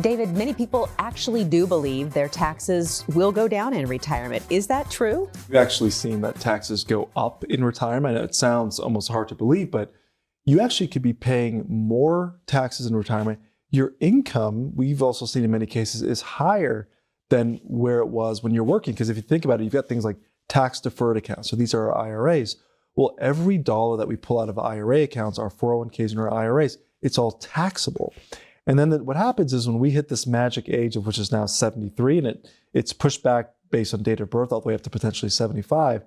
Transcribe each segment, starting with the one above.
David, many people actually do believe their taxes will go down in retirement. Is that true? We've actually seen that taxes go up in retirement. It sounds almost hard to believe, but you actually could be paying more taxes in retirement. Your income, we've also seen in many cases, is higher than where it was when you're working. Because if you think about it, you've got things like tax-deferred accounts. So these are our IRAs. Well, every dollar that we pull out of IRA accounts, our 401ks and our IRAs, it's all taxable. And then what happens is when we hit this magic age of which is now 73, and it's pushed back based on date of birth all the way up to potentially 75,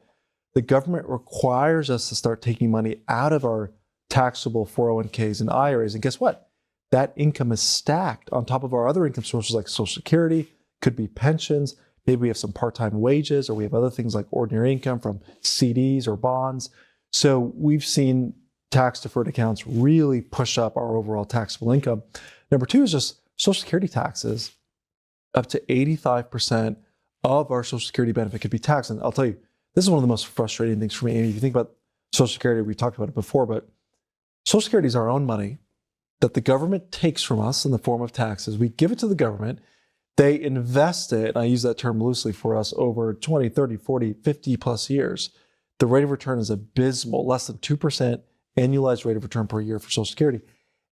the government requires us to start taking money out of our taxable 401ks and IRAs. And guess what? That income is stacked on top of our other income sources like Social Security, could be pensions, maybe we have some part-time wages, or we have other things like ordinary income from CDs or bonds. So we've seen tax-deferred accounts really push up our overall taxable income. Number two is just Social Security taxes. Up to 85% of our Social Security benefit could be taxed. And I'll tell you, this is one of the most frustrating things for me. Amy, if you think about Social Security, we talked about it before, but Social Security is our own money that the government takes from us in the form of taxes. We give it to the government. They invest it, and I use that term loosely, for us over 20, 30, 40, 50 plus years. The rate of return is abysmal, less than 2% annualized rate of return per year for Social Security.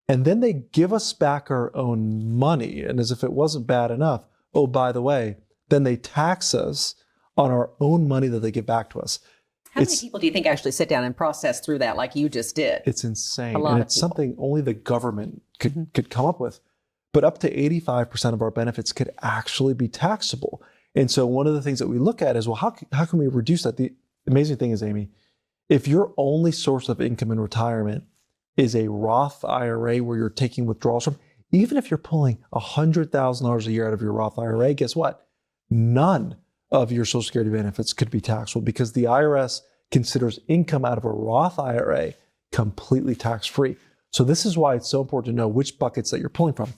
And then they give us back our own money. And as if it wasn't bad enough, oh, by the way, then they tax us on our own money that they give back to us. How many people do you think actually sit down and process through that like you just did? It's insane. A lot And of it's people. something only the government could come up with. But up to 85% of our benefits could actually be taxable. And so one of the things that we look at is, well, how can we reduce that? The amazing thing is, Amy, if your only source of income in retirement is a Roth IRA where you're taking withdrawals from, even if you're pulling $100,000 a year out of your Roth IRA, guess what? None of your Social Security benefits could be taxable because the IRS considers income out of a Roth IRA completely tax-free. So this is why it's so important to know which buckets that you're pulling from.